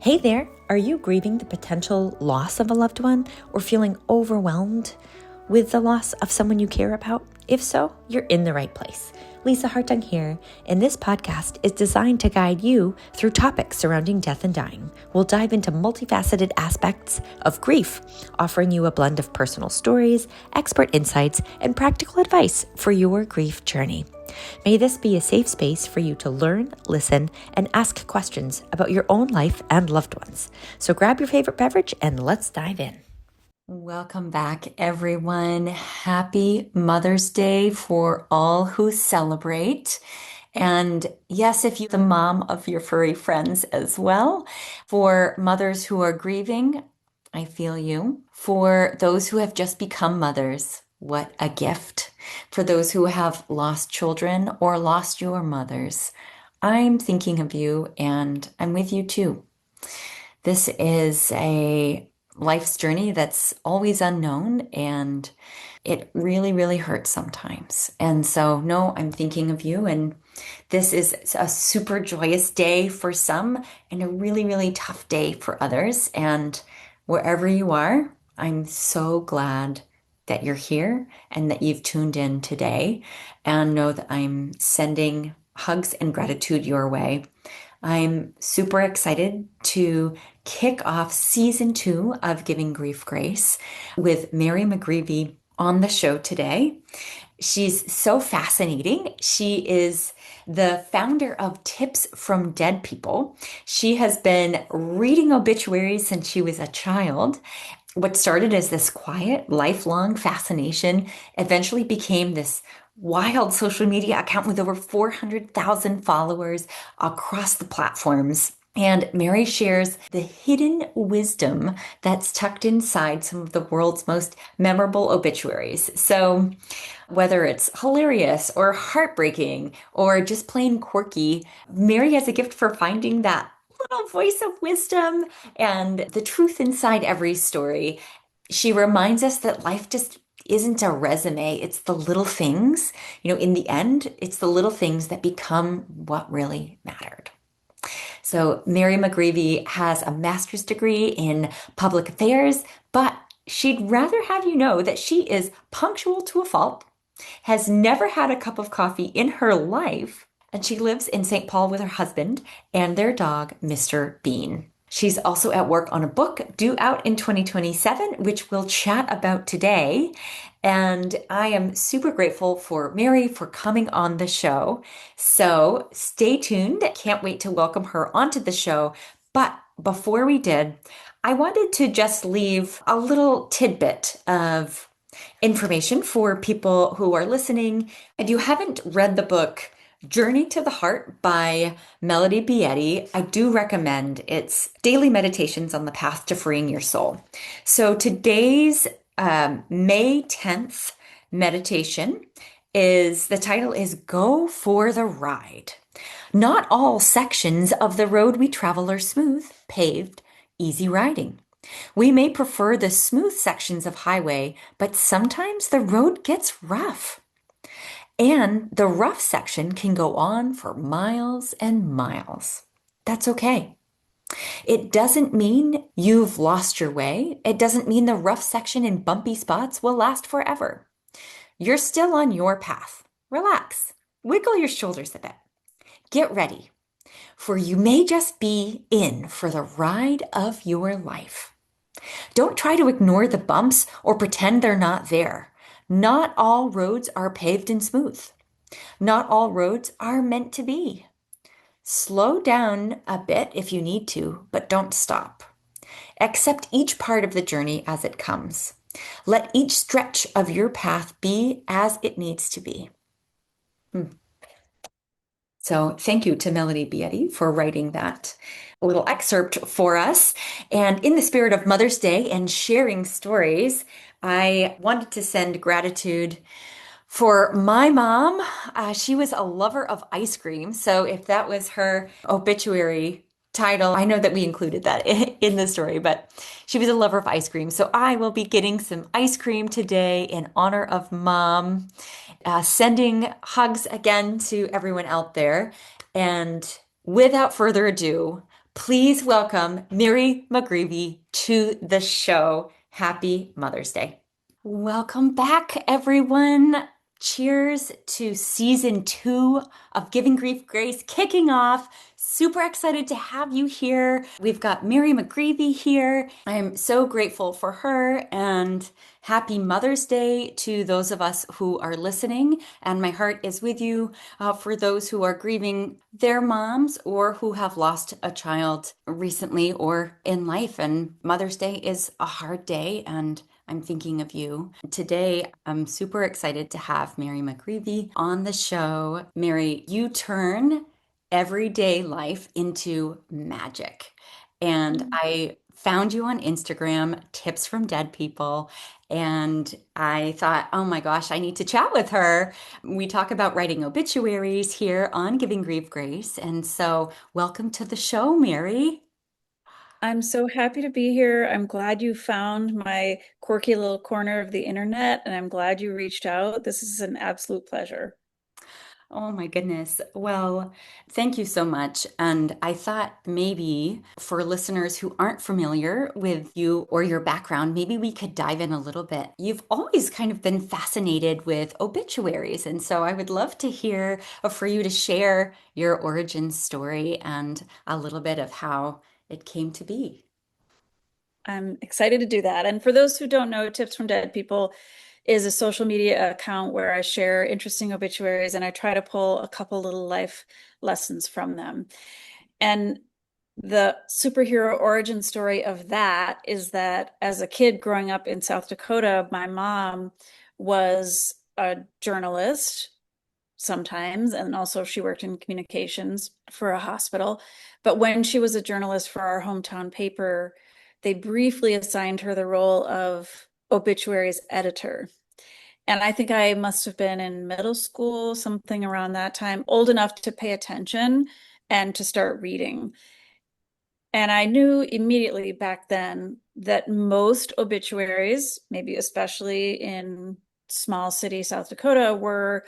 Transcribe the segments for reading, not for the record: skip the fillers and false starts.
Hey there, are you grieving the potential loss of a loved one or feeling overwhelmed with the loss of someone you care about? If so, you're in the right place. Lisa Hartung here, and this podcast is designed to guide you through topics surrounding death and dying. We'll dive into multifaceted aspects of grief, offering you a blend of personal stories, expert insights, and practical advice for your grief journey. May this be a safe space for you to learn, listen, and ask questions about your own life and loved ones. So grab your favorite beverage and let's dive in. Welcome back, everyone. Happy Mother's Day for all who celebrate. And yes, if you're the mom of your furry friends as well. For mothers who are grieving, I feel you. For those who have just become mothers, what a gift. For those who have lost children or lost your mothers, I'm thinking of you and I'm with you too. This is a life's journey that's always unknown, and it really, really hurts sometimes. And so, no, I'm thinking of you, and this is a super joyous day for some and a really, really tough day for others. And wherever you are, I'm so glad that you're here and that you've tuned in today, and know that I'm sending hugs and gratitude your way. I'm super excited to kick off season 2 of Giving Grief Grace with Mary McGreevy on the show today. She's so fascinating. She is the founder of Tips from Dead People. She has been reading obituaries since she was a child. What started as this quiet, lifelong fascination eventually became this wild social media account with over 400,000 followers across the platforms. And Mary shares the hidden wisdom that's tucked inside some of the world's most memorable obituaries. So whether it's hilarious or heartbreaking or just plain quirky, Mary has a gift for finding that little voice of wisdom and the truth inside every story. She reminds us that life just isn't a resume. It's the little things, in the end, it's the little things that become what really mattered. So Mary McGreevy has a master's degree in public affairs, but she'd rather have you know that she is punctual to a fault, has never had a cup of coffee in her life, and she lives in St. Paul with her husband and their dog, Mr. Bean. She's also at work on a book due out in 2027, which we'll chat about today. And I am super grateful for Mary for coming on the show. So stay tuned. Can't wait to welcome her onto the show. But before we did, I wanted to just leave a little tidbit of information for people who are listening. If you haven't read the book, Journey to the Heart by Melody Beattie, I do recommend. It's daily meditations on the path to freeing your soul. So today's May 10th meditation the title is Go for the Ride. Not all sections of the road we travel are smooth, paved, easy riding. We may prefer the smooth sections of highway, but sometimes the road gets rough. And the rough section can go on for miles and miles. That's okay. It doesn't mean you've lost your way. It doesn't mean the rough section and bumpy spots will last forever. You're still on your path. Relax. Wiggle your shoulders a bit. Get ready, for you may just be in for the ride of your life. Don't try to ignore the bumps or pretend they're not there. Not all roads are paved and smooth. Not all roads are meant to be. Slow down a bit if you need to, but don't stop. Accept each part of the journey as it comes. Let each stretch of your path be as it needs to be. So thank you to Melody Beattie for writing that little excerpt for us. And in the spirit of Mother's Day and sharing stories, I wanted to send gratitude for my mom. She was a lover of ice cream. So if that was her obituary title, I know that we included that in the story, but she was a lover of ice cream. So I will be getting some ice cream today in honor of Mom. Sending hugs again to everyone out there. And without further ado, Please welcome Mary McGreevy to the show. Happy Mother's Day. Welcome back, everyone. Cheers to season 2 of Giving Grief Grace kicking off. Super excited to have you here. We've got Mary McGreevy here. I am so grateful for her and happy Mother's Day to those of us who are listening. And my heart is with you for those who are grieving their moms or who have lost a child recently or in life. And Mother's Day is a hard day, and I'm thinking of you. Today, I'm super excited to have Mary McGreevy on the show. Mary, you turn everyday life into magic. And I found you on Instagram, Tips from Dead People, and I thought, oh my gosh, I need to chat with her. We talk about writing obituaries here on Giving Grief Grace. And so, welcome to the show, Mary. I'm so happy to be here. I'm glad you found my quirky little corner of the internet, and I'm glad you reached out. This is an absolute pleasure. Oh my goodness. Well, thank you so much. And I thought maybe for listeners who aren't familiar with you or your background, maybe we could dive in a little bit. You've always kind of been fascinated with obituaries. And so I would love to hear for you to share your origin story and a little bit of how it came to be. I'm excited to do that. And for those who don't know, Tips from Dead People is a social media account where I share interesting obituaries and I try to pull a couple little life lessons from them. And the superhero origin story of that is that as a kid growing up in South Dakota, my mom was a journalist sometimes, and also she worked in communications for a hospital. But when she was a journalist for our hometown paper, they briefly assigned her the role of obituaries editor. And I think I must have been in middle school, something around that time, old enough to pay attention and to start reading. And I knew immediately back then that most obituaries, maybe especially in small city South Dakota, were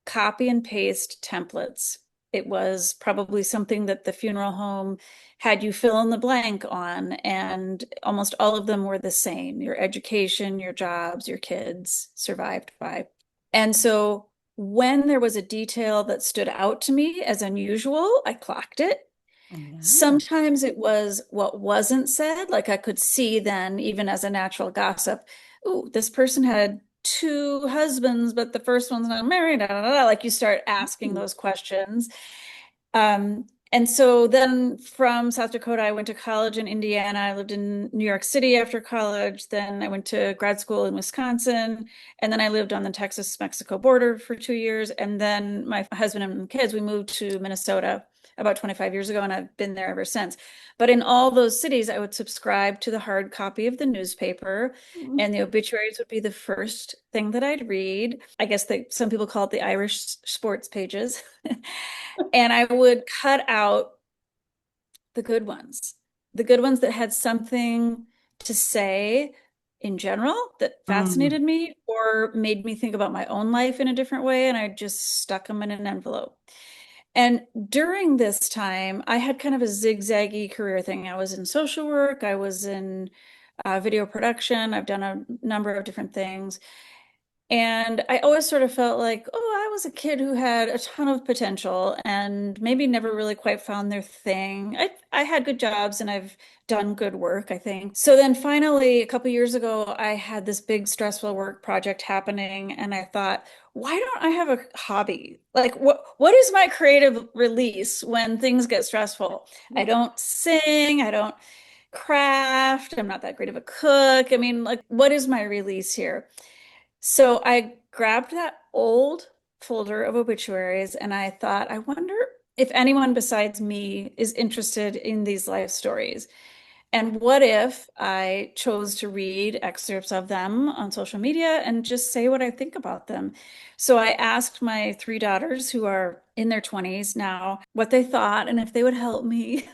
copy and paste templates. It was probably something that the funeral home had you fill in the blank on, and almost all of them were the same. Your education, your jobs, your kids survived by. And so when there was a detail that stood out to me as unusual, I clocked it. Oh, Sometimes it was what wasn't said. Like I could see then, even as a natural gossip, ooh, this person had two husbands, but the first one's not married. Da, da, da. Like you start asking no. those questions. And so then from South Dakota, I went to college in Indiana. I lived in New York City after college. Then I went to grad school in Wisconsin. And then I lived on the Texas-Mexico border for 2 years. And then my husband and kids, we moved to Minnesota about 25 years ago, and I've been there ever since. But in all those cities, I would subscribe to the hard copy of the newspaper, and the obituaries would be the first thing that I'd read. I guess some people call it the Irish sports pages. And I would cut out the good ones that had something to say in general that Mm, fascinated me or made me think about my own life in a different way. And I just stuck them in an envelope. And during this time, I had kind of a zigzaggy career thing. I was in social work, I was in video production, I've done a number of different things. And I always sort of felt like, oh, I was a kid who had a ton of potential and maybe never really quite found their thing. I had good jobs and I've done good work, I think. So then finally, a couple years ago, I had this big stressful work project happening, and I thought, why don't I have a hobby? Like what is my creative release when things get stressful? I don't sing, I don't craft, I'm not that great of a cook. I mean, like, what is my release here? So I grabbed that old folder of obituaries and I thought, I wonder if anyone besides me is interested in these life stories. And what if I chose to read excerpts of them on social media and just say what I think about them? So I asked my three daughters, who are in their 20s now, what they thought and if they would help me.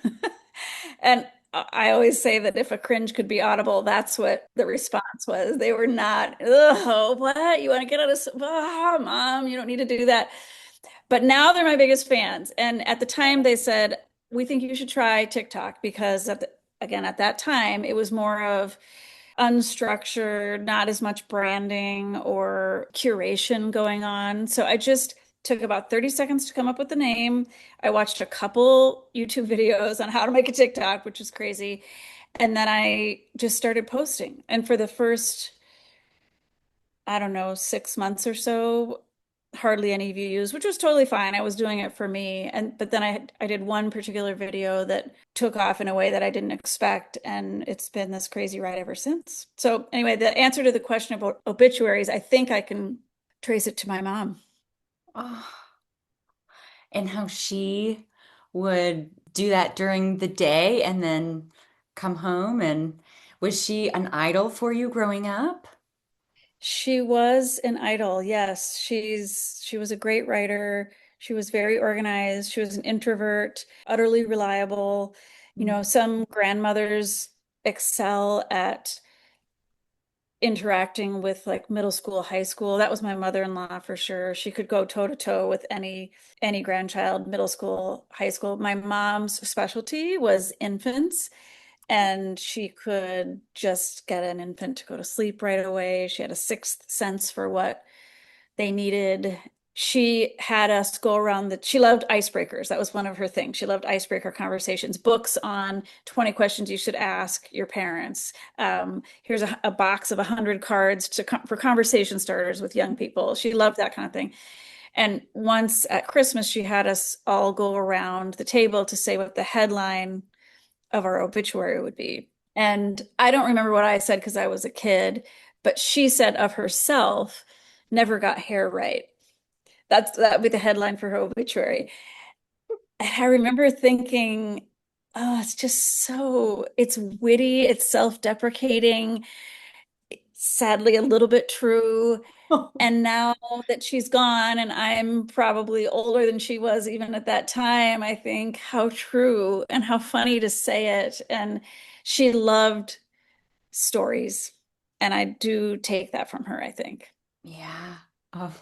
And I always say that if a cringe could be audible, that's what the response was. They were not, oh, what? You want to get out of, oh, mom, you don't need to do that. But now they're my biggest fans. And at the time they said, we think you should try TikTok because again, at that time, it was more of unstructured, not as much branding or curation going on. So I just took about 30 seconds to come up with the name. I watched a couple YouTube videos on how to make a TikTok, which is crazy. And then I just started posting. And for the first, I don't know, 6 months or so, hardly any views, which was totally fine. I was doing it for me. And but then I did one particular video that took off in a way that I didn't expect, and it's been this crazy ride ever since. So anyway, the answer to the question about obituaries, I think I can trace it to my mom. Oh, and how she would do that during the day and then come home. And was she an idol for you growing up? She was an idol. Yes, she was a great writer. She was very organized. She was an introvert, utterly reliable. You Mm. know, some grandmothers excel at interacting with like middle school, high school. That was my mother-in-law for sure. She could go toe to toe with any grandchild, middle school, high school. My mom's specialty was infants, and she could just get an infant to go to sleep right away. She had a sixth sense for what they needed. She had us go around she loved icebreakers. That was one of her things. She loved icebreaker conversations, books on 20 questions you should ask your parents. Here's a box of 100 cards for conversation starters with young people. She loved that kind of thing. And once at Christmas, she had us all go around the table to say what the headline of our obituary would be. And I don't remember what I said because I was a kid, but she said of herself, never got hair right. That would be the headline for her obituary. And I remember thinking, oh, it's just it's witty, it's self-deprecating, sadly a little bit true. And now that she's gone and I'm probably older than she was even at that time, I think how true and how funny to say it. And she loved stories. And I do take that from her, I think. Yeah. Oh,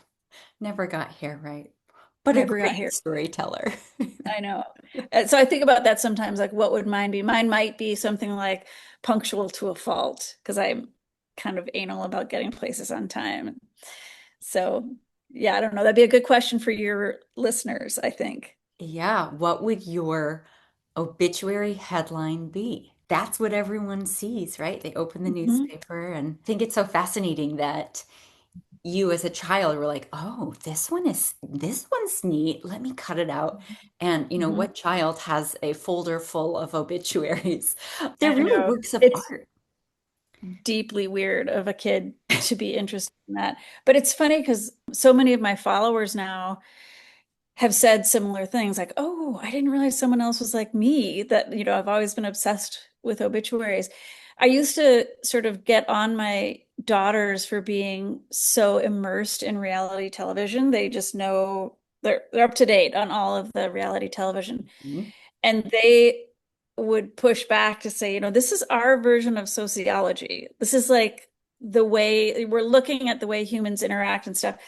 never got hair right, but a Never got great here. storyteller. I know. So I think about that sometimes, like what would mine be? Mine might be something like punctual to a fault, because I'm kind of anal about getting places on time. So yeah, I don't know. That'd be a good question for your listeners, I think. Yeah, what would your obituary headline be? That's what everyone sees, right? They open the Mhm. newspaper and think it's so fascinating that you as a child were like, "Oh, this one's neat. Let me cut it out." And Mhm. what child has a folder full of obituaries? They're I really know. works of It's art. deeply weird of a kid to be interested in that. But it's funny because so many of my followers now have said similar things like, oh, I didn't realize someone else was like me, that, I've always been obsessed with obituaries. I used to sort of get on my daughters for being so immersed in reality television. They just know they're up to date on all of the reality television. Mhm. And they would push back to say, this is our version of sociology. This is like the way we're looking at the way humans interact and stuff.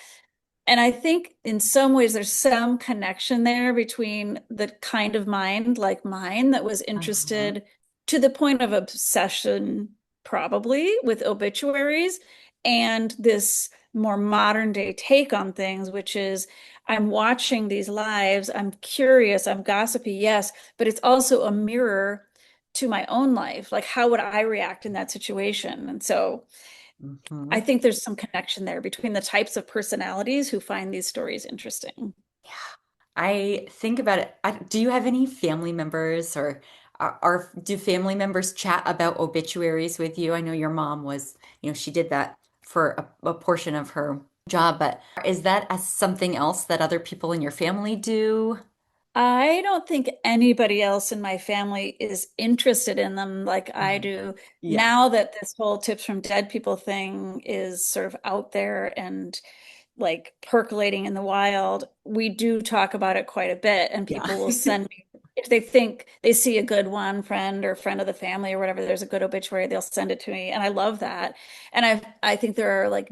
And I think in some ways there's some connection there between the kind of mind like mine that was Uh-huh. interested to the point of obsession, probably with obituaries, and this more modern day take on things, which is I'm watching these lives, I'm curious, I'm gossipy, yes, but it's also a mirror to my own life. Like, how would I react in that situation? And so I Mhm. think there's some connection there between the types of personalities who find these stories interesting. Yeah. I think about it. Do you have any family members or do family members chat about obituaries with you? I know your mom was, she did that for a portion of her job, but is that as something else that other people in your family do? I don't think anybody else in my family is interested in them like I Mhm. do. Yeah. Now that this whole tips from dead people thing is sort of out there and like percolating in the wild, we do talk about it quite a bit. And Yeah. people will send me, if they think they see a good one, friend or friend of the family or whatever, there's a good obituary, they'll send it to me. And I love that. And I think there are like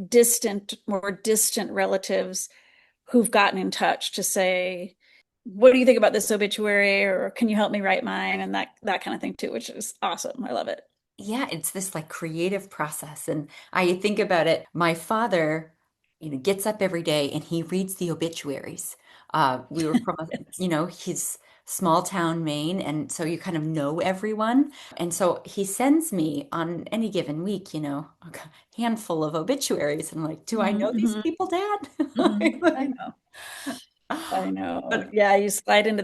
more distant relatives who've gotten in touch to say, what do you think about this obituary? Or can you help me write mine? And that kind of thing too, which is awesome. I love it. Yeah, it's this like creative process. And I think about it, my father, gets up every day and he reads the obituaries. We were from his small town Maine, and so you kind of know everyone. And so he sends me on any given week, a handful of obituaries. And I'm like, do I know these Mm-hmm. people, Dad? I know. I know. But Yeah, you slide into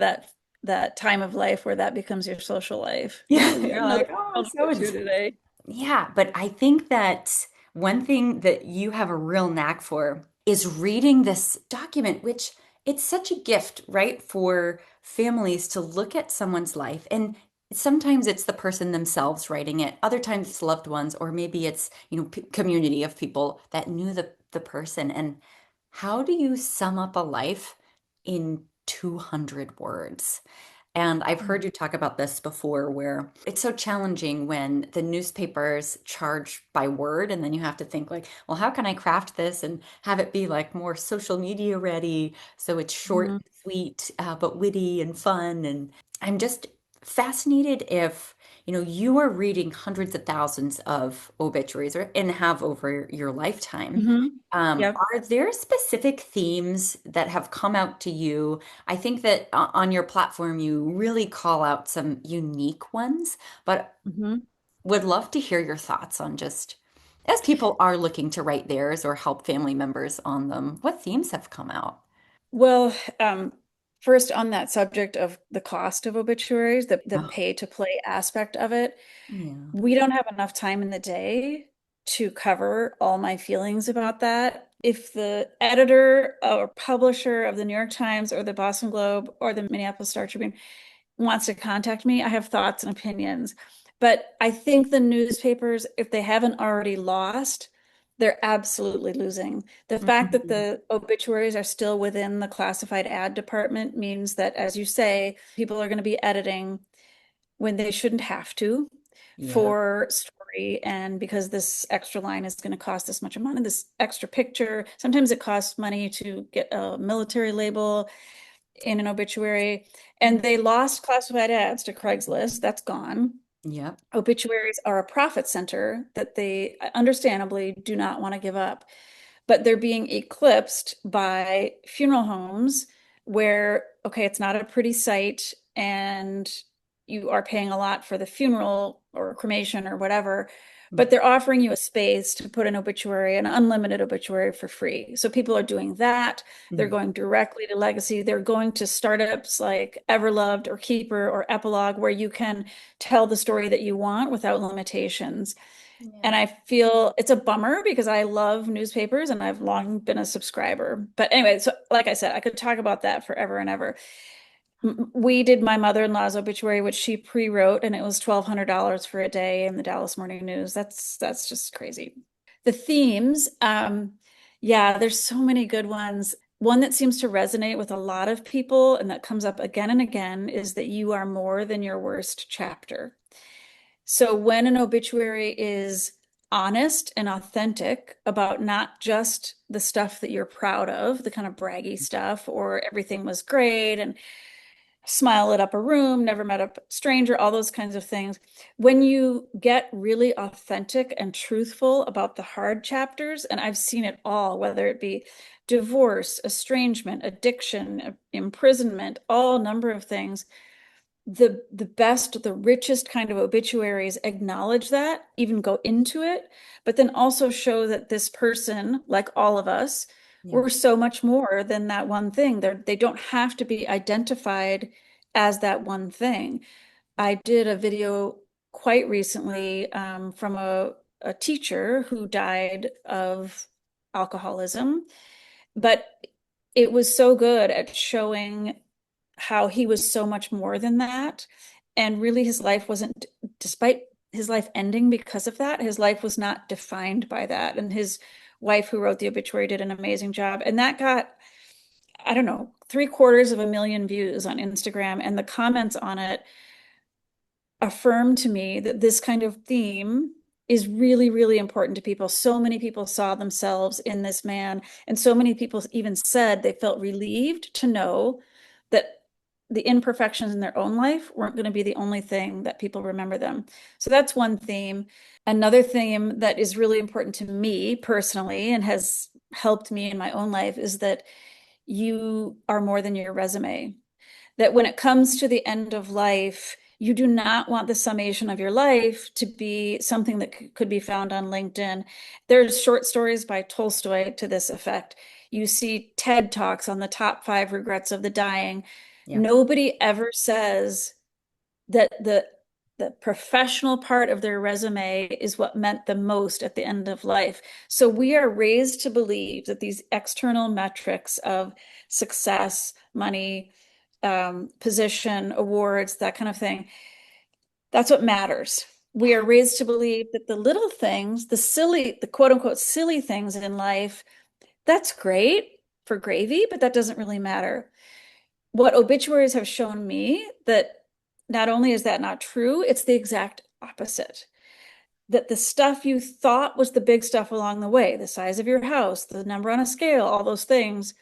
that time of life where that becomes your social life. yeah, Oh, you got you're another like, oh, girl to so go and to so. today. Yeah, but I think that one thing that you have a real knack for is reading this document, which it's such a gift, right, for families to look at someone's life. And sometimes it's the person themselves writing it, other times it's loved ones, or maybe it's, community of people that knew the person. And how do you sum up a life in 200 words? And I've heard you talk about this before, where it's so challenging when the newspapers charge by word, and then you have to think like, well, how can I craft this and have it be like more social media ready, so it's short, Mhm. sweet, but witty and fun. And I'm just fascinated if, you are reading hundreds of thousands of obituaries and have over your lifetime. Mhm. Yep. Are there specific themes that have come out to you? I think that on your platform, you really call out some unique ones, but Mhm. would love to hear your thoughts on just as people are looking to write theirs or help family members on them, what themes have come out? Well, first on that subject of the cost of obituaries, the Oh, pay to play aspect of it, yeah. we don't have enough time in the day to cover all my feelings about that. If the editor or publisher of the New York Times or the Boston Globe or the Minneapolis Star Tribune wants to contact me, I have thoughts and opinions. But I think the newspapers, if they haven't already lost, they're absolutely losing. The fact that Mhm. the obituaries are still within the classified ad department means that, as you say, people are going to be editing when they shouldn't have to Yeah. for story. And because this extra line is going to cost this much money, this extra picture, sometimes it costs money to get a military label in an obituary. And they lost classified ads to Craigslist. That's gone. Yep. Obituaries are a profit center that they understandably do not want to give up, but they're being eclipsed by funeral homes where, okay, it's not a pretty sight and you are paying a lot for the funeral or cremation or whatever, but they're offering you a space to put an obituary, an unlimited obituary for free. So people are doing that. They're Mhm. going directly to legacy. They're going to startups like Everloved or Keeper or Epilogue, where you can tell the story that you want without limitations. And Yeah. I feel it's a bummer because I love newspapers and I've long been a subscriber. But anyway, so like I said, I could talk about that forever and ever. We did my mother-in-law's obituary, which she pre-wrote, and it was $1,200 for a day in the Dallas Morning News. That's just crazy. The themes, yeah, there's so many good ones. One that seems to resonate with a lot of people and that comes up again and again is that you are more than your worst chapter. So when an obituary is honest and authentic about not just the stuff that you're proud of, the kind of braggy stuff, or everything was great and smile lit up a room, never met a stranger, all those kinds of things. When you get really authentic and truthful about the hard chapters, and I've seen it all, whether it be divorce, estrangement, addiction, imprisonment, all number of things, the best, the richest kind of obituaries acknowledge that, even go into it, but then also show that this person, like all of us, Yeah. we're so much more than that one thing. They don't have to be identified as that one thing. I did a video quite recently from a teacher who died of alcoholism, but it was so good at showing how he was so much more than that. And really, his life wasn't, despite his life ending because of that, his life was not defined by that. And his wife, who wrote the obituary, did an amazing job. And that got, I don't know, 750,000 views on Instagram. And the comments on it affirmed to me that this kind of theme is really, really important to people. So many people saw themselves in this man, and so many people even said they felt relieved to know that the imperfections in their own life weren't going to be the only thing that people remember them. So that's one theme. Another theme that is really important to me personally and has helped me in my own life is that you are more than your resume. That when it comes to the end of life, you do not want the summation of your life to be something that could be found on LinkedIn. There's short stories by Tolstoy to this effect. You see TED Talks on the top 5 regrets of the dying. Yeah. Nobody ever says that the professional part of their resume is what meant the most at the end of life. So we are raised to believe that these external metrics of success, money, position, awards, that kind of thing, that's what matters. We are raised to believe that the little things, the silly, the quote unquote silly things in life, that's great for gravy, but that doesn't really matter. What obituaries have shown me that not only is that not true, it's the exact opposite. That the stuff you thought was the big stuff along the way, the size of your house, the number on a scale, all those things,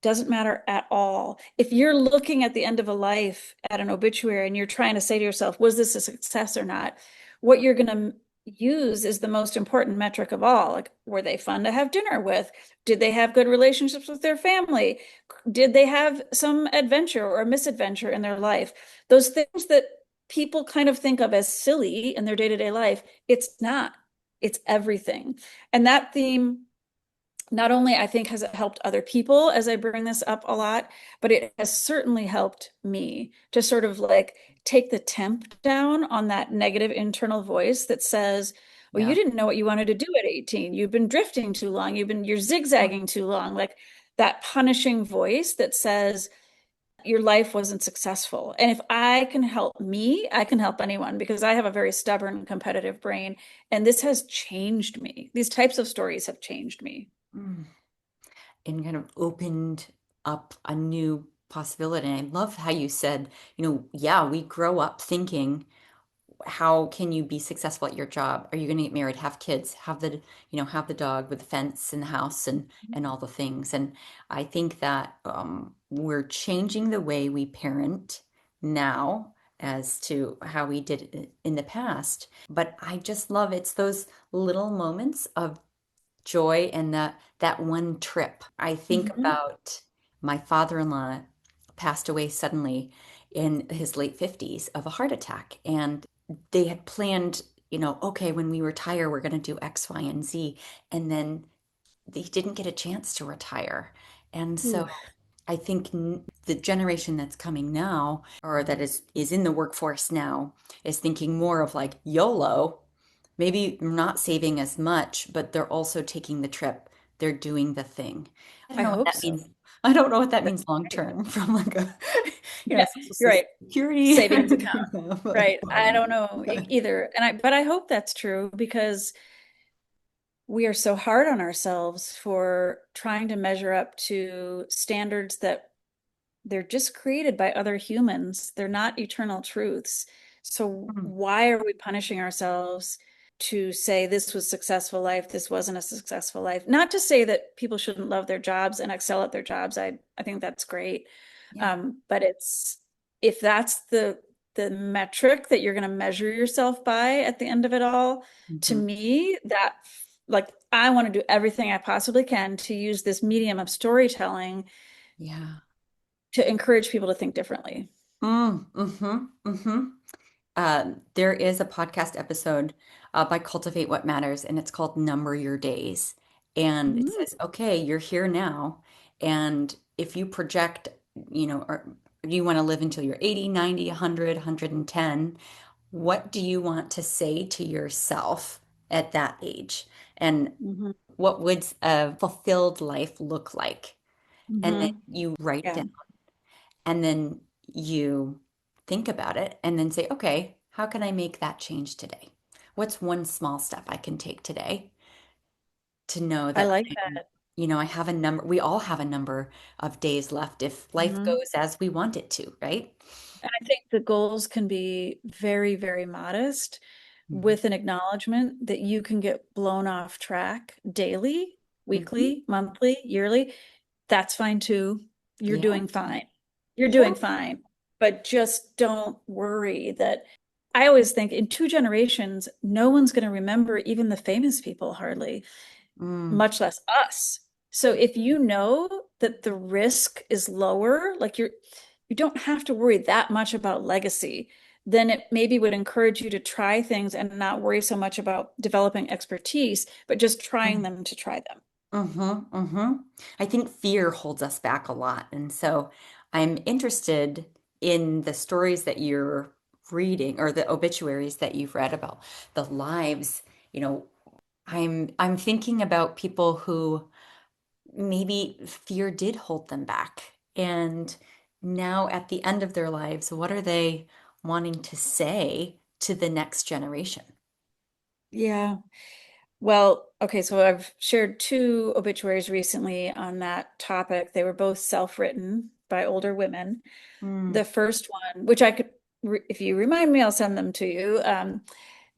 doesn't matter at all. If you're looking at the end of a life at an obituary and you're trying to say to yourself, was this a success or not? What you're going to use is the most important metric of all. Like, were they fun to have dinner with? Did they have good relationships with their family? Did they have some adventure or misadventure in their life? Those things that people kind of think of as silly in their day-to-day life, it's not. It's everything. And that theme not only I think has it helped other people as I bring this up a lot, but it has certainly helped me to sort of like take the temp down on that negative internal voice that says, well, you Yeah. didn't know what you wanted to do at 18. You've been drifting too long. You're zigzagging too long. Like that punishing voice that says your life wasn't successful. And if I can help me, I can help anyone because I have a very stubborn, competitive brain. And this has changed me. These types of stories have changed me. Mm. And kind of opened up a new possibility. And I love how you said, yeah, we grow up thinking, how can you be successful at your job? Are you going to get married, have kids, have the dog with the fence in the house and all the things? And I think that we're changing the way we parent now as to how we did it in the past. But I just love it's those little moments of joy and that one trip. I think Mhm. about my father-in-law passed away suddenly in his late 50s of a heart attack. And they had planned, okay, when we retire, we're going to do X, Y, and Z. And then they didn't get a chance to retire. And so Oof. I think the generation that's coming now, or that is in the workforce now, is thinking more of like YOLO. Maybe not saving as much, but they're also taking the trip. They're doing the thing. I don't I know what hope that so. means. I don't know what that That's means long great. term from like a, Yeah, you're social right. security. Savings account, right? I don't know But, either. But I hope that's true because we are so hard on ourselves for trying to measure up to standards that they're just created by other humans. They're not eternal truths. So why are we punishing ourselves to say this was successful life, this wasn't a successful life? Not to say that people shouldn't love their jobs and excel at their jobs. I think that's great. yeah. But it's if that's the metric that you're going to measure yourself by at the end of it all, to Mhm. me, that like I want to do everything I possibly can to use this medium of storytelling Yeah. to encourage people to think differently. Mm-hmm. There is a podcast episode by Cultivate What Matters, and it's called Number Your Days. And it Mm, says, okay, you're here now. And if you project, or you want to live until you're 80, 90, 100, 110, what do you want to say to yourself at that age? And mhm, what would a fulfilled life look like? And then mhm. you write Yeah, down and then you think about it and then say, okay, how can I make that change today? What's one small step I can take today to know I that like I'm, that. I have a number, we all have a number of days left if life Mhm. goes as we want it to, right? And I think the goals can be very, very modest Mhm. with an acknowledgement that you can get blown off track daily, Mhm. weekly, monthly, yearly. That's fine too. You're Yeah. doing fine. You're Yeah. doing fine. but just don't worry that I always think in 2 generations, no one's going to remember even the famous people hardly, Mm, much less us. So if you know that the risk is lower, like you don't have to worry that much about legacy, then it maybe would encourage you to try things and not worry so much about developing expertise, but just trying them to try them. mm-hmm, mm-hmm. I think fear holds us back a lot. And so I'm interested in the stories that you're reading or the obituaries that you've read about the lives. You know, I'm thinking about people who maybe fear did hold them back. And now at the end of their lives, what are they wanting to say to the next generation? Yeah. Well, okay, so I've shared 2 obituaries recently on that topic. They were both self-written by older women. Mm, The first one, which I could, if you remind me, I'll send them to you.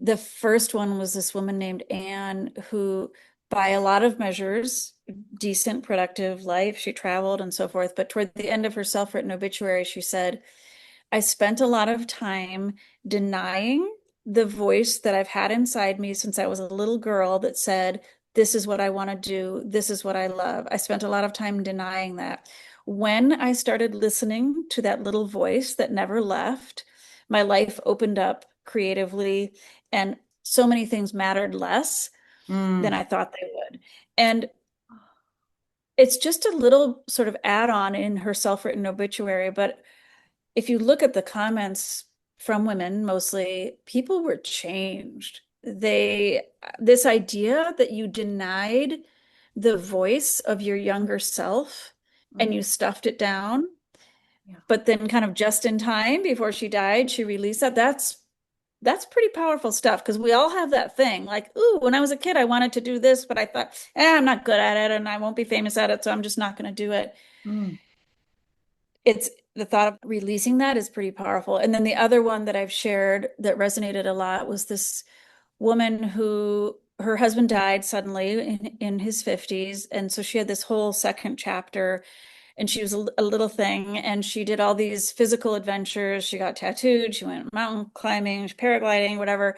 The first one was this woman named Anne, who, by a lot of measures, decent, productive life. She traveled and so forth. But toward the end of her self-written obituary, she said, I spent a lot of time denying the voice that I've had inside me since I was a little girl that said, this is what I want to do. This is what I love. I spent a lot of time denying that. When I started listening to that little voice that never left, my life opened up creatively, and so many things mattered less mm, than I thought they would. And it's just a little sort of add-on in her self-written obituary, but if you look at the comments from women, mostly, people were changed. This idea that you denied the voice of your younger self and mm, you stuffed it down, yeah. but then kind of just in time before she died, she released that. That's pretty powerful stuff because we all have that thing like, ooh, when I was a kid, I wanted to do this, but I thought, I'm not good at it and I won't be famous at it, so I'm just not going to do it. Mm, It's the thought of releasing that is pretty powerful. And then the other one that I've shared that resonated a lot was this woman who her husband died suddenly in his 50s. And so she had this whole second chapter, and she was a little thing, and she did all these physical adventures. She got tattooed, she went mountain climbing, paragliding, whatever.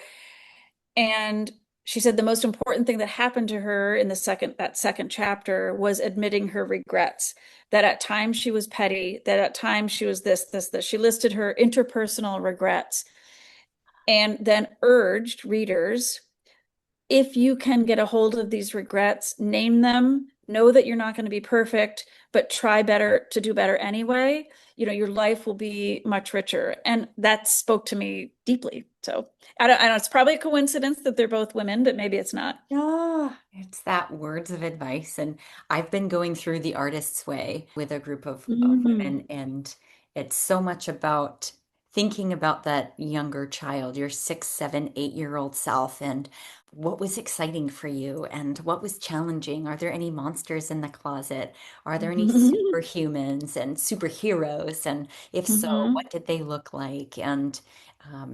And she said the most important thing that happened to her in that second chapter was admitting her regrets. That at times she was petty, that at times she was this. She listed her interpersonal regrets and then urged readers, if you can get a hold of these regrets, name them, know that you're not going to be perfect, but try better to do better anyway. Your life will be much richer. And that spoke to me deeply. So I don't, it's probably a coincidence that they're both women, but maybe it's not. yeah, it's that words of advice. And I've been going through the artist's way with a group of Mhm. women, and it's so much about thinking about that younger child, your 6, 7, 8-year-old self, and what was exciting for you and what was challenging. Are there any monsters in the closet? Are there any Mhm. superhumans and superheroes? And if so, Mhm. what did they look like? And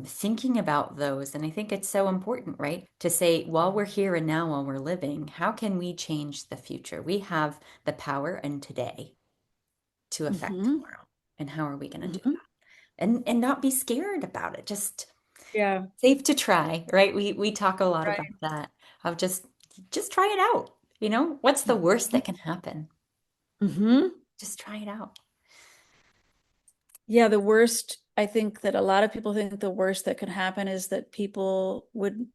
thinking about those. And I think it's so important, right? To say, while we're here and now, while we're living, how can we change the future? We have the power and today to affect Mhm. tomorrow. And how are we going to do Mhm. that? And not be scared about it. Just Yeah. safe to try, right? We talk a lot about Right. that of just try it out. What's the worst that can happen? Mhm. Just try it out. Yeah, the worst, I think that a lot of people think the worst that could happen is that people would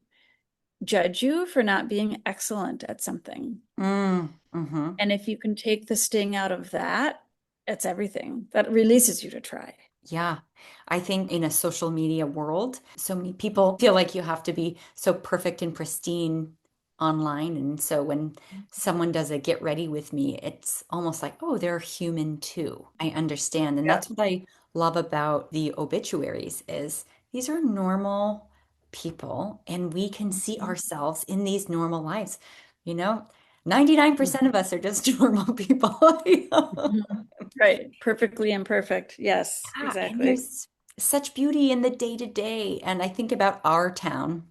judge you for not being excellent at something. Mm-hmm. And if you can take the sting out of that, it's everything. That releases you to try. Yeah. I think in a social media world, so many people feel like you have to be so perfect and pristine online. And so when someone does a get ready with me, it's almost like, oh, they're human too. I understand. And Yeah. that's what I love about the obituaries is these are normal people and we can see Mhm. ourselves in these normal lives. You know, 99% of us are just normal people. Mhm. Right. Perfectly imperfect. Yes, Yeah, and exactly. there's such beauty in the day to day. And I think about our town,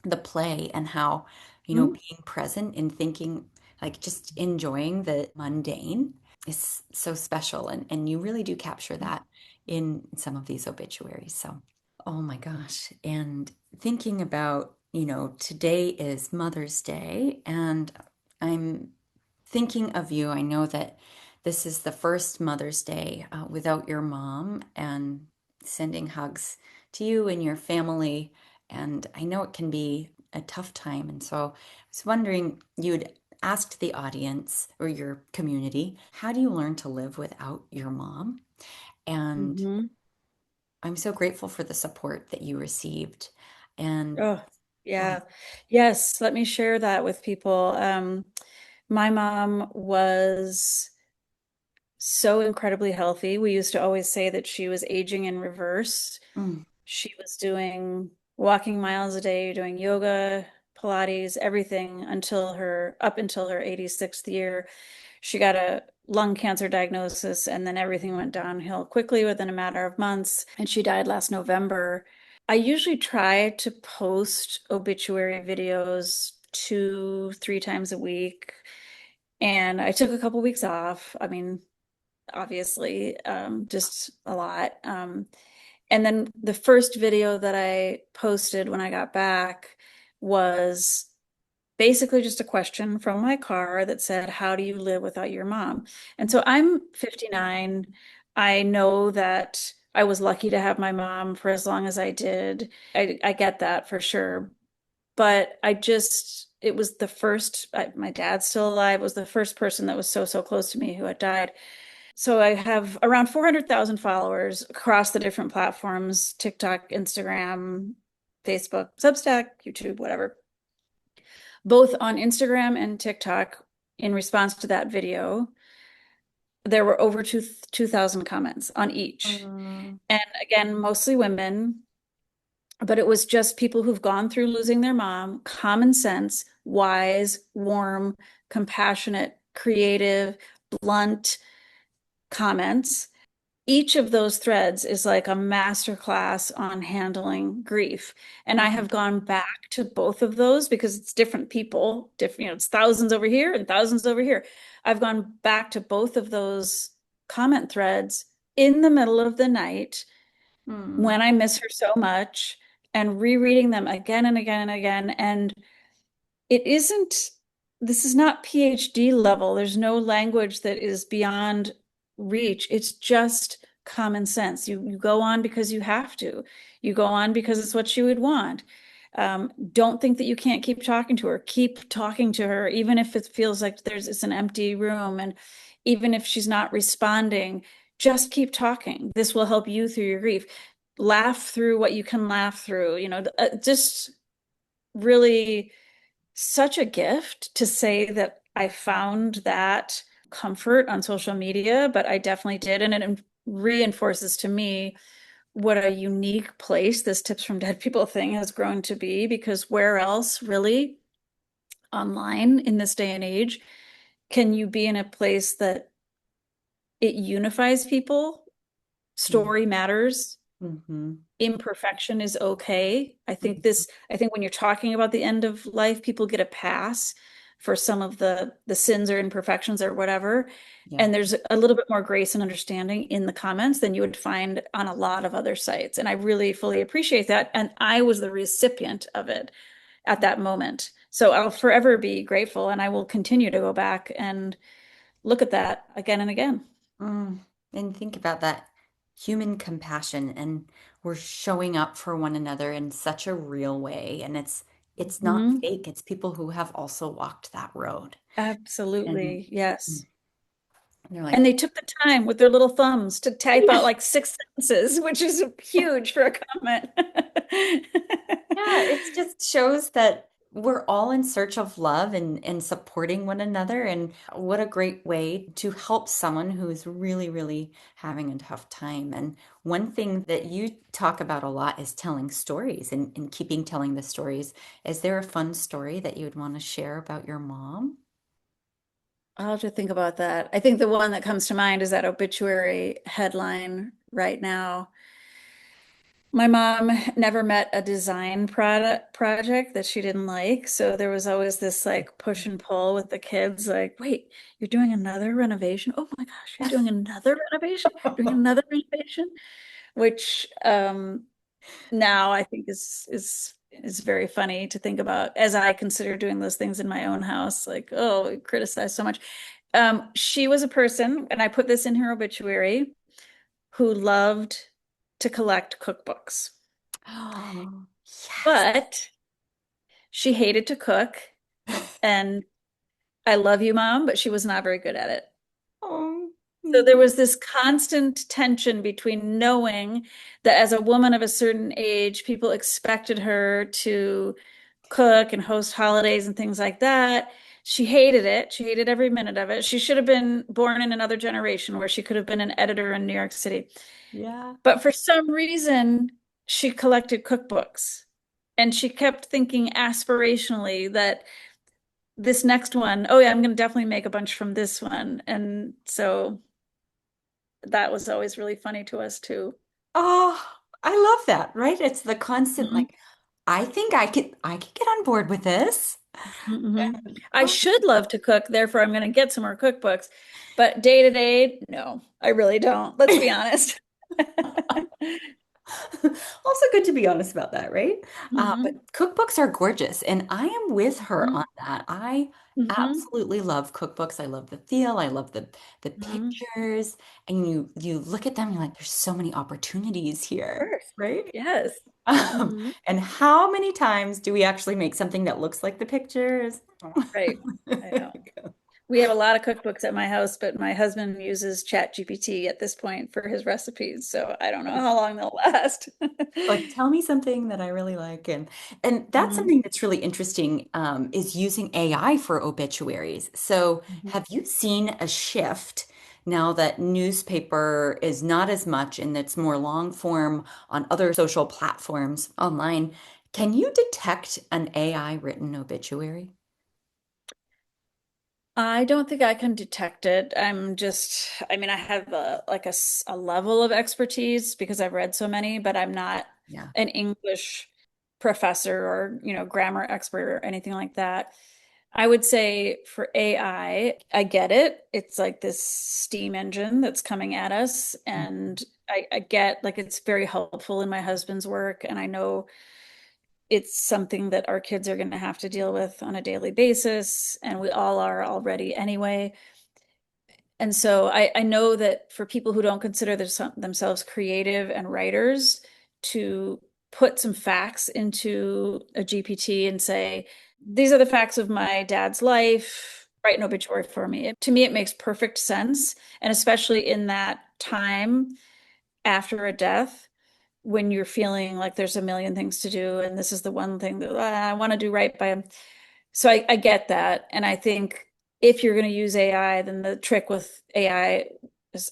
the play, and how, Mhm. being present and thinking, like just enjoying the mundane is so special. And you really do capture that in some of these obituaries. So, oh my gosh. And thinking about, today is Mother's Day, and I'm thinking of you. I know that this is the first Mother's Day without your mom, and sending hugs to you and your family. And I know it can be a tough time. And so I was wondering, you'd asked the audience or your community, how do you learn to live without your mom? And Hmm. I'm so grateful for the support that you received. And Oh, oh, yeah. Yes, let me share that with people. My mom was so incredibly healthy. We used to always say that she was aging in reverse. mm, She was doing walking miles a day, doing yoga, Pilates, everything up until her 86th year. She got a lung cancer diagnosis, and then everything went downhill quickly within a matter of months. And she died last November. I usually try to post obituary videos 2, 3 times a week. And I took a couple weeks off. I mean, obviously, just a lot. And then the first video that I posted when I got back was basically just a question from my car that said, "How do you live without your mom?" And so I'm 59. I know that I was lucky to have my mom for as long as I did. I get that for sure. But it was the first, my dad's still alive, was the first person that was so, so close to me who had died. So I have around 400,000 followers across the different platforms: TikTok, Instagram, Facebook, Substack, YouTube, whatever. Both on Instagram and TikTok, in response to that video, there were over 2,000 comments on each. mm, And again, mostly women, but it was just people who've gone through losing their mom, common sense, wise, warm, compassionate, creative, blunt comments. Each of those threads is like a masterclass on handling grief. And I mm, have gone back to both of those because it's different people, different, it's thousands over here and thousands over here. I've gone back to both of those comment threads in the middle of the night mm, when I miss her so much, and rereading them again and again and again. And it isn't, this is not PhD level. There's no language that is beyond reach. It's just common sense. You go on because you have to. You go on because it's what you would want. Don't think that you can't keep talking to her. Keep talking to her, even if it feels like it's an empty room, and even if she's not responding, just keep talking. This will help you through your grief. Laugh through what you can laugh through. Just really such a gift to say that I found that comfort on social media, but I definitely did. And it reinforces to me what a unique place this Tips from Dead People thing has grown to be, because where else really online in this day and age can you be in a place that it unifies people? mm, Story matters. mhm, Imperfection is okay. I think when you're talking about the end of life, people get a pass for some of the sins or imperfections or whatever. yeah. And there's a little bit more grace and understanding in the comments than you would find on a lot of other sites. And I really fully appreciate that. And I was the recipient of it at that moment. So I'll forever be grateful, and I will continue to go back and look at that again and again. Mm. And think about that human compassion, and we're showing up for one another in such a real way. And it's not Mhm. fake. It's people who have also walked that road. And Absolutely. mm, Yes. they're And like, they took the time with their little thumbs to type out like 6 sentences, which is huge for a comment. yeah, it just shows that we're all in search of love and supporting one another. And what a great way to help someone who's really, really having a tough time. And one thing that you talk about a lot is telling stories and keeping telling the stories. Is there a fun story that you would want to share about your mom? I'll have to think about that. I think the one that comes to mind is that obituary headline right now. My mom never met a design project that she didn't like. So there was always this like push and pull with the kids, like, wait, you're doing another renovation? Oh my gosh, you're doing another renovation? Doing another renovation? Which now I think is very funny to think about as I consider doing those things in my own house. Like, oh, we criticize so much. She was a person, and I put this in her obituary, who loved to collect cookbooks. Oh, yes. But she hated to cook. And I love you, Mom, but she was not very good at it. Oh, So there mm, was this constant tension between knowing that as a woman of a certain age, people expected her to cook and host holidays and things like that. She hated it. She hated every minute of it. She should have been born in another generation where she could have been an editor in New York City. yeah. But for some reason, she collected cookbooks and she kept thinking aspirationally that this next one, oh yeah, I'm going to definitely make a bunch from this one. And so that was always really funny to us too. Oh, I love that, right? It's the constant Mhm, like, I could get on board with this. mhm. I Oh, should love to cook, therefore I'm going to get some more cookbooks. But day to day, no, I really don't. Let's be honest. also good to be honest about that, right? But Mhm, cookbooks are gorgeous, and I am with her mhm, on that. I mhm, absolutely love cookbooks. I love the feel. I love the mhm. pictures, and you look at them, you're like, there's so many opportunities Of here, course. right? Yes. Um, Mhm. and how many times do we actually make something that looks like the pictures? Right. I know. We have a lot of cookbooks at my house, but my husband uses Chat GPT at this point for his recipes, so I don't know how long they'll last. Like, tell me something that I really like, and that's Mhm, something that's really interesting, is using AI for obituaries. So, mhm. have you seen a shift now that newspaper is not as much and it's more long form on other social platforms online? Can you detect an AI written obituary? I don't think I can detect it. I mean, I have a level of expertise because I've read so many, but I'm not Yeah. an English professor or, grammar expert or anything like that. I would say for I get it. It's like this steam engine that's coming at us. And I get like it's very helpful in my husband's work. And I know it's something that our kids are going to have to deal with on a daily basis. And we all are already anyway. And so I know that for people who don't consider themselves creative and writers, to put some facts into a GPT and say, these are the facts of my dad's life, write an obituary for me. To me, it makes perfect sense. And especially in that time after a death, when you're feeling like there's a million things to do, and this is the one thing that I want to do right by him. So I get that. And I think if you're going to use AI, then the trick with AI,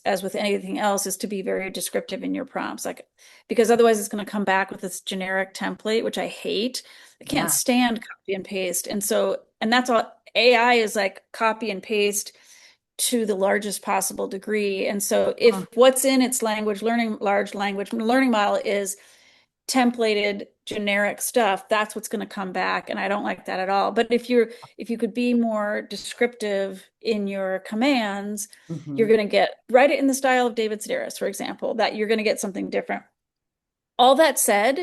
as with anything else, is to be very descriptive in your prompts. Like, because otherwise it's going to come back with this generic template, which I hate. I can't Yeah. stand copy and paste. And so, and that's all AI is, like copy and paste to the largest possible degree. And so Huh. if what's in its large language learning model is templated generic stuff, that's what's going to come back, and I don't like that at all. But if you could be more descriptive in your commands, you're Hmm. going to get, write it in the style of David Sedaris, for example, that you're going to get something different. All that said,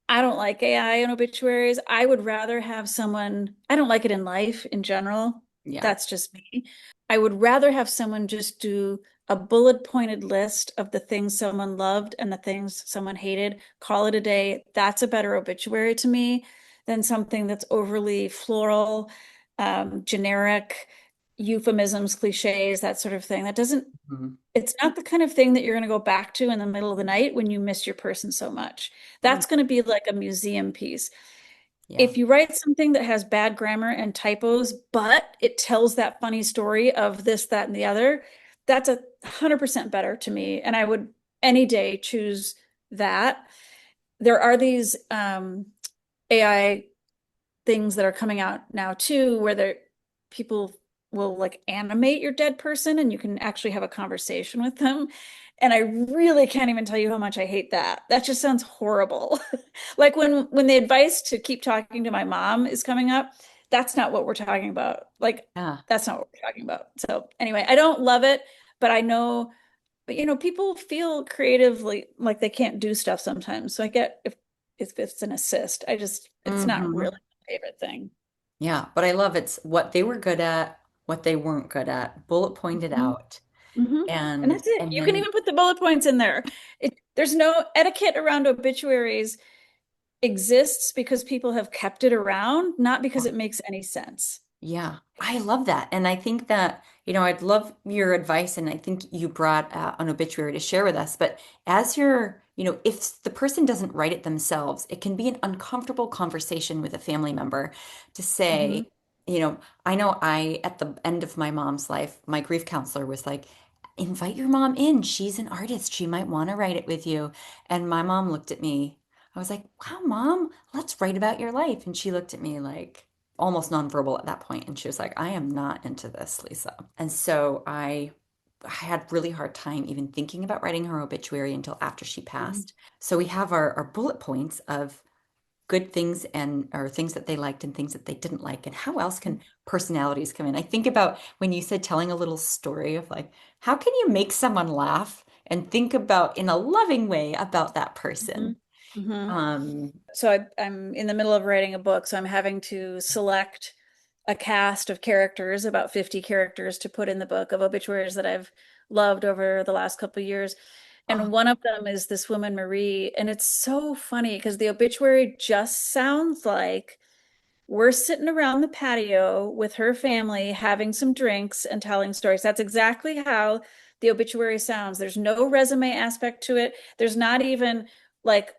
I don't like AI in obituaries. I would rather have someone, I don't like it in life in general. Yeah. That's just me. I would rather have someone just do a bullet pointed list of the things someone loved and the things someone hated, call it a day. That's a better obituary to me than something that's overly floral, generic, euphemisms, cliches, that sort of thing. That doesn't, Mhm. it's not the kind of thing that you're going to go back to in the middle of the night when you miss your person so much. That's going to be like a museum piece. Yeah. If you write something that has bad grammar and typos, but it tells that funny story of this, that, and the other, that's 100% better to me. And I would any day choose that. There are these AI things that are coming out now too, where people will like animate your dead person and you can actually have a conversation with them. And I really can't even tell you how much I hate that. That just sounds horrible. Like when the advice to keep talking to my mom is coming up, that's not what we're talking about. Like Yeah. that's not what we're talking about. So anyway, I don't love it, but I know, but people feel creatively like they can't do stuff sometimes. So I get if it's an assist. It's not really Hmm. my favorite thing. Yeah, but I love it's what they were good at, what they weren't good at, bullet pointed Mhm. out. Mhm. And And that's it. and You can then even put the bullet points in there. There's no etiquette around obituaries exists because people have kept it around, not because it makes any sense. yeah, I love that. And I think that, I'd love your advice. And I think you brought an obituary to share with us. But as you're, if the person doesn't write it themselves, it can be an uncomfortable conversation with a family member to Hmm. say, I know at the end of my mom's life, my grief counselor was like, invite your mom in. She's an artist. She might want to write it with you. And my mom looked at me. I was like, wow, mom, let's write about your life. And she looked at me like, almost nonverbal at that point, and she was like, I am not into this, Lisa. And so I had really hard time even thinking about writing her obituary until after she passed. So we have our bullet points of good things and or things that they liked and things that they didn't like, and how else can personalities come in. I think about when you said telling a little story of like, how can you make someone laugh and think about in a loving way about that Hmm. person. Hmm. um So I'm in the middle of writing a book, so I'm having to select a cast of characters, about 50 characters to put in the book of obituaries that I've loved over the last couple of years. oh, And one of them is this woman, Marie. And it's so funny because the obituary just sounds like we're sitting around the patio with her family having some drinks and telling stories. That's exactly how the obituary sounds. There's no resume aspect to it. There's not even like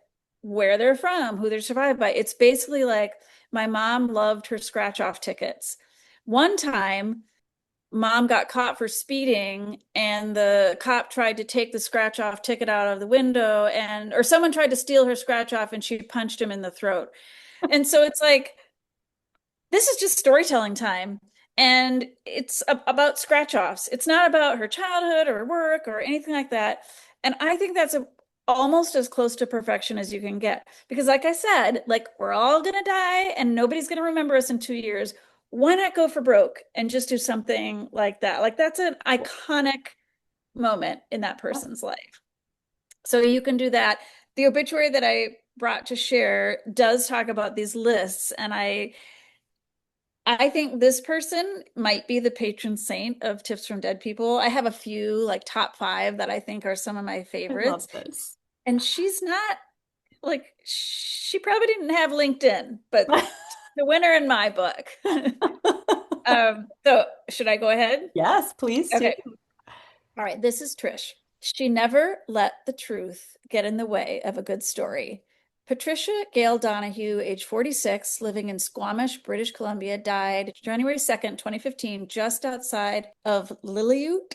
where they're from, who they're survived by. It's basically like my mom loved her scratch off tickets. One time, mom got caught for speeding and the cop tried to take the scratch off ticket out of the window or someone tried to steal her scratch off and she punched him in the throat. And so it's like this is just storytelling time. And it's about scratch offs. It's not about her childhood or work or anything like that. And I think that's almost as close to perfection as you can get. Because, like I said, like we're all going to die and nobody's going to remember us in 2 years. Why not go for broke and just do something like that? Like, that's an iconic moment in that person's life. So you can do that. The obituary that I brought to share does talk about these lists. And I think this person might be the patron saint of tips from dead people. I have a few like top five that I think are some of my I love favorites. this. And she's not like, she probably didn't have LinkedIn, but the winner in my book. So should I go ahead? Yes, please do. Okay. All right. This is Trish. She never let the truth get in the way of a good story. Patricia Gail Donahue, age 46, living in Squamish, British Columbia, died January 2nd, 2015, just outside of Lillooet,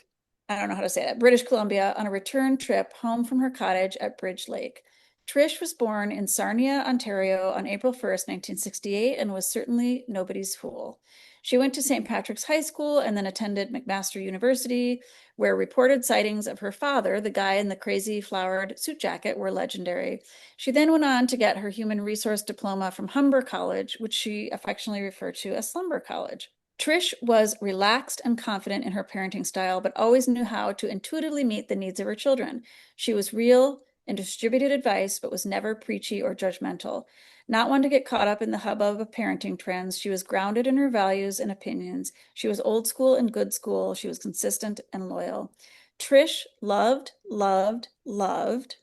I don't know how to say that, British Columbia, on a return trip home from her cottage at Bridge Lake. Trish was born in Sarnia, Ontario on April 1st, 1968, and was certainly nobody's fool. She went to St. Patrick's High School and then attended McMaster University, where reported sightings of her father, the guy in the crazy flowered suit jacket, were legendary. She then went on to get her human resource diploma from Humber College, which she affectionately referred to as Slumber College. Trish was relaxed and confident in her parenting style, but always knew how to intuitively meet the needs of her children. She was real and distributed advice, but was never preachy or judgmental. Not one to get caught up in the hubbub of parenting trends, she was grounded in her values and opinions. She was old school and good school. She was consistent and loyal. Trish loved, loved, loved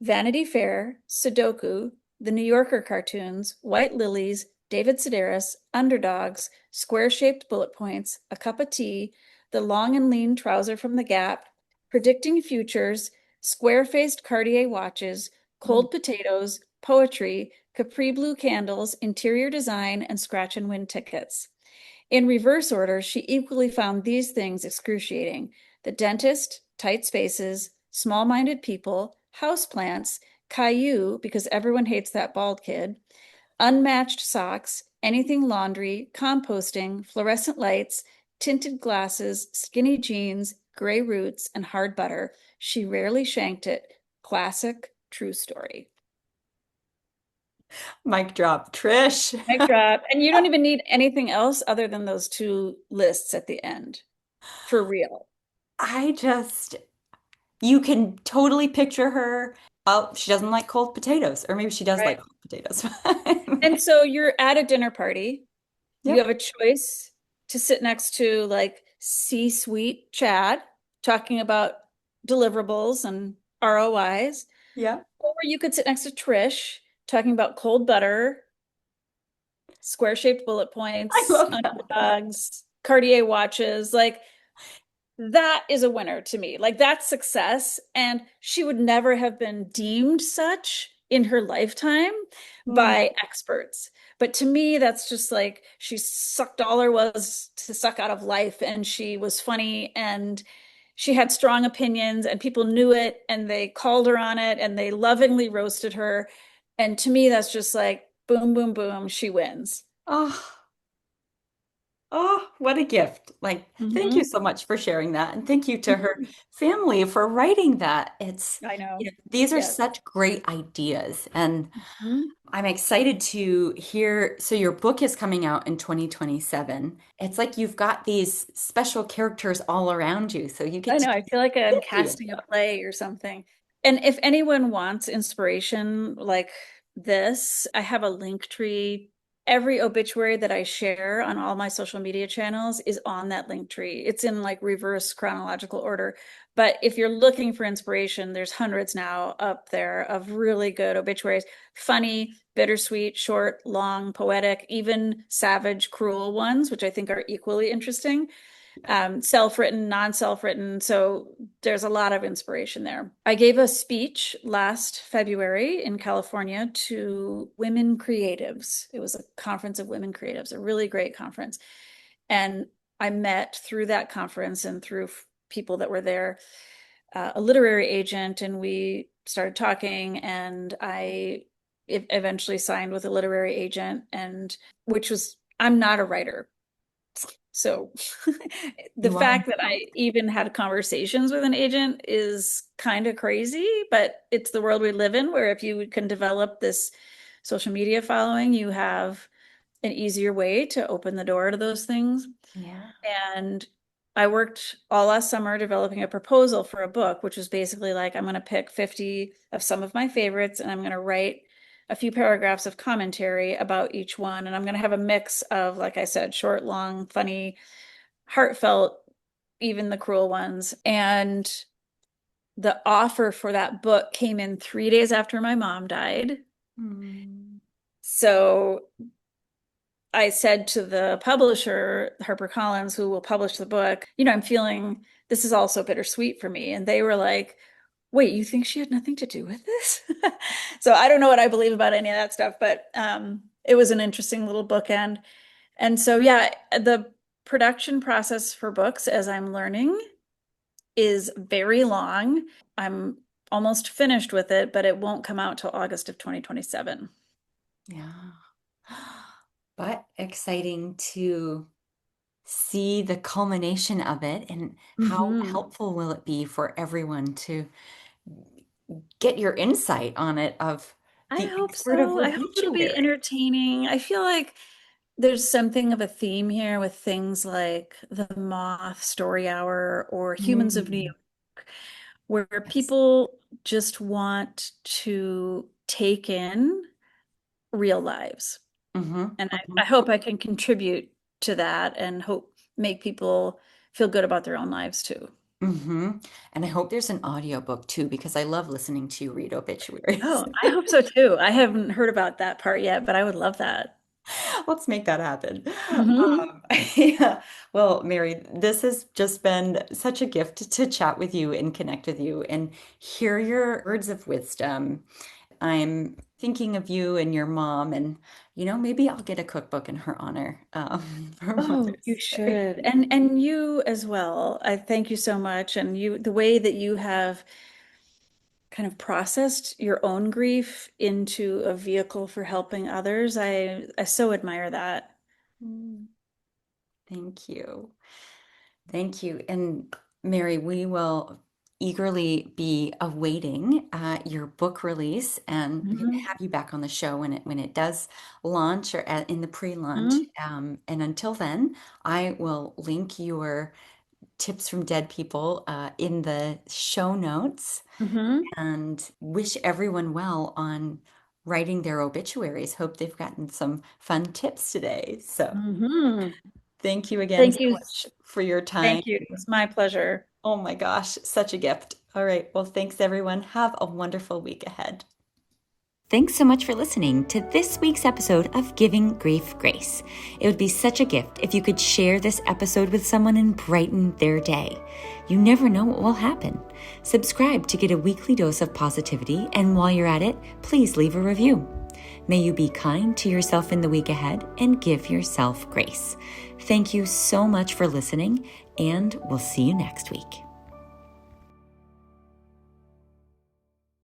Vanity Fair, Sudoku, the New Yorker cartoons, White Lilies, David Sedaris, Underdogs, square-shaped bullet points, a cup of tea, the long and lean trouser from the Gap, predicting futures, square-faced Cartier watches, Mm. cold potatoes, poetry, capri blue candles, interior design, and scratch and win tickets. In reverse order, she equally found these things excruciating: the dentist, tight spaces, small minded people, houseplants, Caillou, because everyone hates that bald kid, unmatched socks, anything laundry, composting, fluorescent lights, tinted glasses, skinny jeans, gray roots, and hard butter. She rarely shanked it. Classic, true story. Mic drop, Trish. Mic drop. And you don't even need anything else other than those two lists at the end. For real. I just, you can totally picture her. Oh, she doesn't like cold potatoes, or maybe she does Right. like cold potatoes. And so you're at a dinner party. You have Yep. a choice to sit next to like C-suite Chad talking about deliverables and ROIs, Yeah. or you could sit next to Trish talking about cold butter, square-shaped bullet I points, love that. underdogs, Cartier watches. Like that is a winner to me. Like that's success. And she would never have been deemed such in her lifetime Mm. by experts. But to me, that's just like she sucked all there was to suck out of life. And she was funny and she had strong opinions and people knew it and they called her on it and they lovingly roasted her. And to me, that's just like boom, boom, boom, she wins. Oh, oh, what a gift. Like, thank you Mhm. so much for sharing that. And thank you to her family for writing that. It's, I know. these are Yes. such great ideas. And Mhm. I'm excited to hear. So, your book is coming out in 2027. It's like you've got these special characters all around you. So, you I get to know. I feel like I'm dip into casting a them. play or something. And if anyone wants inspiration like this, I have a link tree. Every obituary that I share on all my social media channels is on that link tree. It's in like reverse chronological order. But if you're looking for inspiration, there's hundreds now up there of really good obituaries. Funny, bittersweet, short, long, poetic, even savage, cruel ones, which I think are equally interesting, self-written, non-self-written. So there's a lot of inspiration there. I gave a speech last February in California to women creatives. It was a conference of women creatives, a really great conference. And I met through that conference and through people that were there, a literary agent, and we started talking, and I eventually signed with a literary agent, and which was, I'm not a writer. So the You are fact that now. I even had conversations with an agent is kind of crazy, but it's the world we live in where if you can develop this social media following, you have an easier way to open the door to those things. Yeah. And I worked all last summer developing a proposal for a book, which was basically like I'm going to pick 50 of some of my favorites and I'm going to write a few paragraphs of commentary about each one. And I'm going to have a mix of, like I said, short, long, funny, heartfelt, even the cruel ones. And the offer for that book came in 3 days after my mom died. Mm. So I said to the publisher, HarperCollins, who will publish the book, I'm feeling this is also bittersweet for me. And they were like, wait, you think she had nothing to do with this? So I don't know what I believe about any of that stuff, but it was an interesting little bookend. And so, yeah, the production process for books, as I'm learning, is very long. I'm almost finished with it, but it won't come out till August of 2027. Yeah. But exciting to see the culmination of it and how Mhm. helpful will it be for everyone to get your insight on it of I the hope expert of so. I hope it'll be obituary. entertaining. I feel like there's something of a theme here with things like The Moth, Story Hour, or Humans of New Mm, York, where yes. people just want to take in real lives. Hmm. And I Hmm. hope I can contribute to that and hope make people feel good about their own lives too. Hmm. And I hope there's an audiobook too, because I love listening to you read obituaries. Oh, I hope so too. I haven't heard about that part yet, but I would love that. Let's make that happen. Hmm. Yeah. Well, Mary, this has just been such a gift to chat with you and connect with you and hear your words of wisdom. I'm thinking of you and your mom, and maybe I'll get a cookbook in her honor for Oh, you Mother's Day. should. And you as well. I thank you so much. And you, the way that you have kind of processed your own grief into a vehicle for helping others, I so admire that. Mm, thank you. Thank you. And Mary, we will eagerly be awaiting your book release and Mhm. have you back on the show when it does launch or in the pre-launch. And until then, I will link your tips from dead people in the show notes Mhm. and wish everyone well on writing their obituaries. Hope they've gotten some fun tips today. So Mhm. thank you again Thank so you. much for your time. Thank you. It was my pleasure. Oh my gosh, such a gift. All right. Well, thanks everyone. Have a wonderful week ahead. Thanks so much for listening to this week's episode of Giving Grief Grace. It would be such a gift if you could share this episode with someone and brighten their day. You never know what will happen. Subscribe to get a weekly dose of positivity, and while you're at it, please leave a review. May you be kind to yourself in the week ahead and give yourself grace. Thank you so much for listening, and we'll see you next week.